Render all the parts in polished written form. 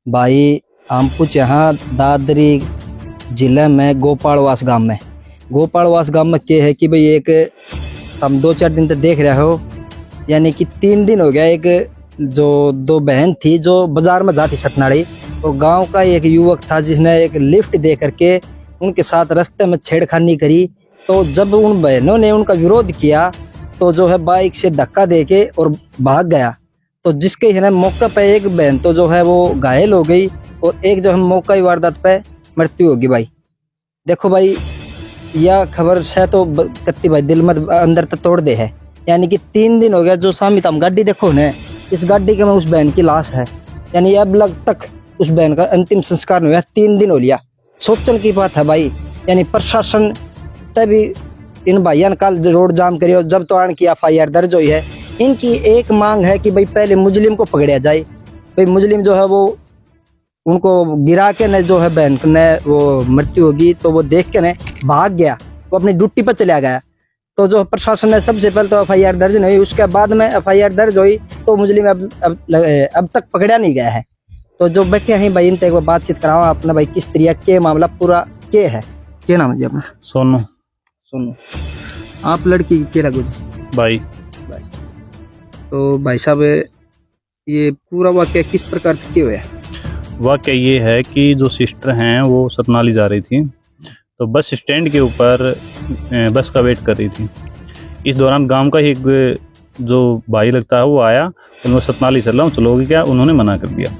भाई हम कुछ यहाँ दादरी जिले में गोपालवास गांव में क्या है कि भाई एक हम 2-4 दिन तक देख रहे हो, यानी कि 3 दिन हो गया। एक जो 2 बहन थी जो बाजार में जाती सतनाड़ी, और गांव का एक युवक था जिसने एक लिफ्ट दे करके उनके साथ रास्ते में छेड़खानी करी। तो जब उन बहनों ने उनका विरोध किया तो जो है बाइक से धक्का दे के और भाग गया। तो जिसके है ना मौके पे एक बहन तो जो है वो घायल हो गई, और एक जो है मौका वारदात पे मृत्यु होगी। भाई देखो भाई, यह खबर से तो कत्ती भाई दिल में अंदर तक तोड़ दे है। यानी कि 3 दिन हो गया जो सामी तम गाड़ी देखो ने, इस गाड़ी के में उस बहन की लाश है। यानी अब लग तक उस बहन का अंतिम संस्कार नहीं हुआ, 3 दिन हो लिया। सोचने की बात है भाई। यानी प्रशासन तभी इन भाइयों ने कल रोड जाम करी, और जब तो आन की FIR दर्ज हुई है। इनकी एक मांग है कि भाई पहले मुजरिम को पकड़ा जाए। भाई मुजरिम जो है वो उनको गिरा के न जो है बहन ने वो मृत्यु होगी तो वो देख के न भाग गया, वो अपनी ड्यूटी पर चला गया। तो जो प्रशासन ने सबसे पहले तो FIR दर्ज नहीं हुई, उसके बाद में FIR दर्ज हुई तो मुजरिम अब तक पकड़ा नहीं गया है। तो जो बैठे हैं भाई इनसे एक बार बातचीत कराओ अपना, भाई किस तरीके के मामला पूरा क्या है। क्या नाम है जी अपना? सोनू। आप लड़की की क्या लगो भाई तो भाई साहब ये पूरा वाक्य किस प्रकार से क्यों है? वाकया ये है कि जो सिस्टर हैं वो सतनाली जा रही थी, तो बस स्टैंड के ऊपर बस का वेट कर रही थी। इस दौरान गांव का ही एक जो भाई लगता है वो आया, तो मैं सतनाली चल रहा हूँ, चलोगे क्या? उन्होंने मना कर दिया।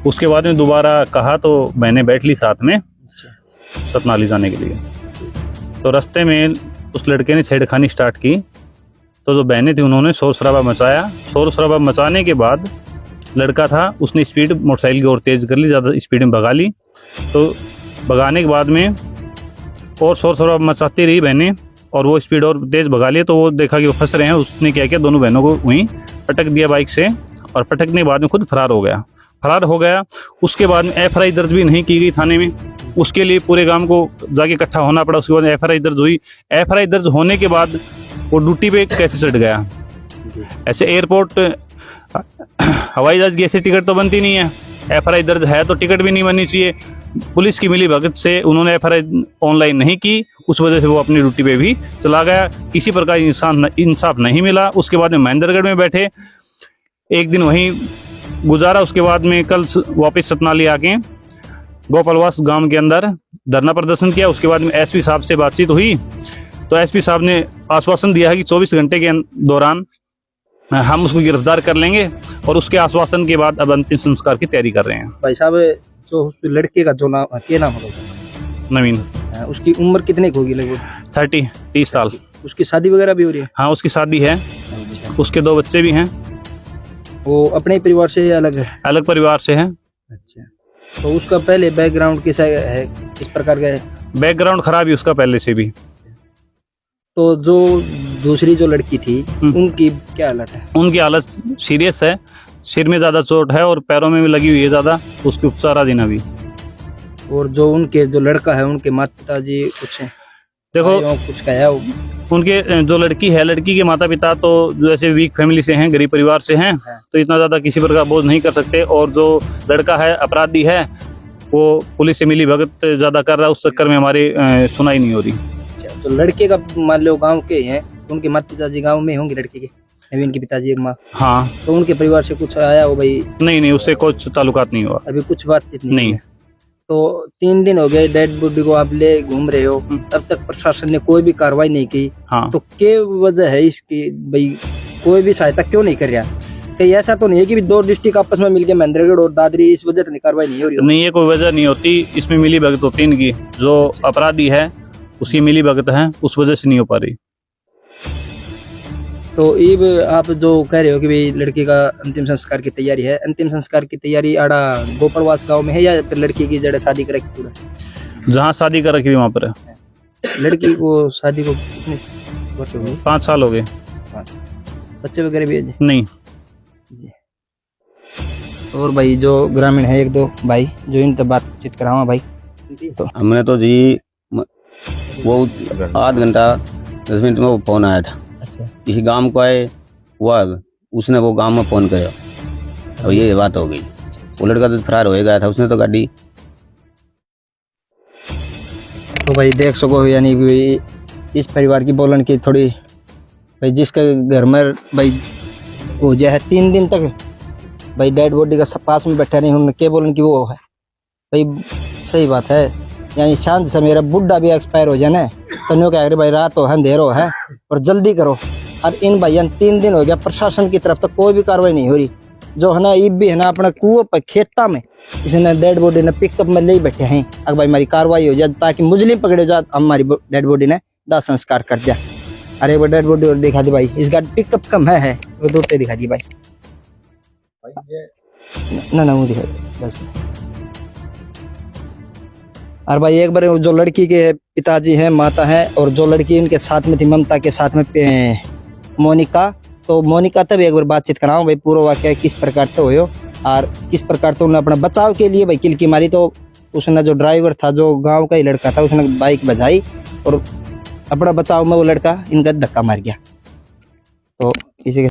उसके बाद में दोबारा कहा तो मैंने बैठ ली साथ में सतनाली जाने के लिए। तो रास्ते में उस लड़के ने छेड़खानी स्टार्ट की, तो जो बहनें थी उन्होंने शोर शराबा मचाया। शोर शराबा मचाने के बाद लड़का था उसने स्पीड मोटरसाइकिल की ओर तेज़ कर ली, ज़्यादा स्पीड में भगा ली। तो भगाने के बाद में और शोर शराबा मचाती रही बहनें, और वो स्पीड और तेज़ भगा लिए। तो वो देखा कि वो फंस रहे हैं, उसने क्या किया, दोनों बहनों को वहीं पटक दिया बाइक से, और पटकने के बाद में खुद फरार हो गया। उसके बाद में FIR दर्ज भी नहीं की गई थाने में। उसके लिए पूरे गांव को जाके इकट्ठा होना पड़ा। उसके बाद FIR दर्ज हुई। FIR दर्ज होने के बाद वो ड्यूटी पे कैसे चढ़ गया? ऐसे एयरपोर्ट हवाई जहाज की ऐसी टिकट तो बनती नहीं है। FIR दर्ज है तो टिकट भी नहीं बननी चाहिए। पुलिस की मिली भगत से उन्होंने FIR ऑनलाइन नहीं की, उस वजह से वो अपनी ड्यूटी पे भी चला गया। किसी प्रकार इंसाफ नहीं मिला। उसके बाद में महेंद्रगढ़ में बैठे, एक दिन वहीं गुजारा। उसके बाद में कल वापस सतनाली आके गोपालवास गांव के अंदर धरना प्रदर्शन किया। उसके बाद में SP साहब से बातचीत हुई, तो SP साहब ने आश्वासन दिया है कि 24 घंटे के दौरान हम उसको गिरफ्तार कर लेंगे, और उसके आश्वासन के बाद अब अंतिम संस्कार की तैयारी कर रहे हैं। भाई साहब जो उस लड़के का जो नाम क्या नाम होगा? नवीन। उसकी उम्र कितने की होगी लगभग? 30 साल। उसकी शादी वगैरह भी हो रही है? हाँ, उसकी शादी है, उसके 2 बच्चे भी हैं। वो अपने परिवार से या अलग है? अलग परिवार से है। अच्छा, तो उसका पहले बैकग्राउंड कैसा है, किस प्रकार का है? बैकग्राउंड खराब है उसका पहले से भी। तो जो दूसरी जो लड़की थी उनकी क्या हालत है? उनकी हालत सीरियस है, सिर में ज्यादा चोट है और पैरों में भी लगी हुई है ज्यादा, उसके उपचाराधीन अभी। और जो उनके जो लड़का है उनके माता पिताजी कुछ है? देखो कुछ का है उनके जो लड़की है, लड़की के माता पिता तो जैसे वीक फैमिली से हैं, गरीब परिवार से हैं, तो इतना ज्यादा किसी प्रकार बोझ नहीं कर सकते। और जो लड़का है अपराधी है, वो पुलिस से मिली भगत ज्यादा कर रहा है, उस चक्कर में हमारी सुनाई नहीं हो रही। तो लड़के का मान लो गांव के हैं, उनके माता पिताजी गांव में होंगे लड़के के, नवीन के पिताजी माँ? हाँ। तो उनके परिवार से कुछ आया हो भाई? नहीं, उससे कुछ ताल्लुकात नहीं हुआ अभी, कुछ बातचीत नहीं। तो 3 दिन हो गए डेड बॉडी को आप ले घूम रहे हो, अब तक प्रशासन ने कोई भी कार्रवाई नहीं की। हाँ। तो क्या वजह है इसकी भाई, कोई भी सहायता क्यों नहीं कर रहा? कहीं ऐसा तो नहीं है कि 2 डिस्ट्रिक्ट आपस में मिलकर महेंद्रगढ़ और दादरी इस वजह से कार्रवाई नहीं हो रही? नहीं, ये कोई वजह नहीं होती, इसमें मिली भगत होती इनकी। जो अपराधी है उसकी मिली भगत है, उस वजह से नहीं हो पा रही। तो अब आप जो कह रहे हो कि भाई लड़की का अंतिम संस्कार की तैयारी है, अंतिम संस्कार की तैयारी आड़ा गोपालवास गांव में है या फिर लड़की की जड़े शादी कर रखी? जहाँ शादी कर रखी वहाँ पर है। लड़की को शादी को कितने वर्ष हो गए? 5 साल हो गए। बच्चे वगैरह भी है जी? नहीं जी। और भाई जो ग्रामीण है 1-2 भाई जो इनसे बातचीत करावा भाई। तो हमने तो जी वो 8 घंटा 10 मिनट में वो फोन आया था। अच्छा। किसी गांव को आए हुआ, उसने वो गांव में फोन किया और ये बात हो गई। वो लड़का तो फरार हो गया था, उसने तो गाड़ी। तो भाई देख सको यानी कि इस परिवार की बोलन की थोड़ी भाई जिसके घर में भाई हो जाए है 3 दिन तक भाई डेड बॉडी का पास में बैठा नहीं, उन्होंने क्या बोलन कि वो है भाई सही बात है। यानी शांत से मेरा बुढ़ा भी एक्सपायर हो जाए ना तो न्यू कह रहे भाई रात हो है अंधेर हो है और जल्दी करो। और इन भाइया 3 दिन हो गया प्रशासन की तरफ तक कोई भी कार्रवाई नहीं हो रही। जो है ना ये भी है ना अपना कुओं पर खेता में इसने डेड बॉडी ने पिकअप में ले बैठे हैं। अगर भाई हमारी कार्रवाई हो जाए ताकि मुजरिम पकड़े जाए, हमारी डेड बॉडी ने दाह संस्कार कर दिया। अरे वो डेड बॉडी और दिखा दी भाई, इस गाड़ी पिकअप कम है वो दूर दिखा दी भाई ना वो दिखा दी। और भाई एक बार जो लड़की के पिताजी हैं माता हैं और जो लड़की उनके साथ में थी ममता के साथ में मोनिका, तो मोनिका तब एक बार बातचीत कराऊं भाई पूरा वाक्य किस प्रकार से हुए और किस प्रकार से उन्होंने अपना बचाव के लिए भाई किल की मारी। तो उसने जो ड्राइवर था जो गांव का ही लड़का था उसने बाइक बजाई और अपना बचाव में वो लड़का इनका धक्का मार गया। तो इसी के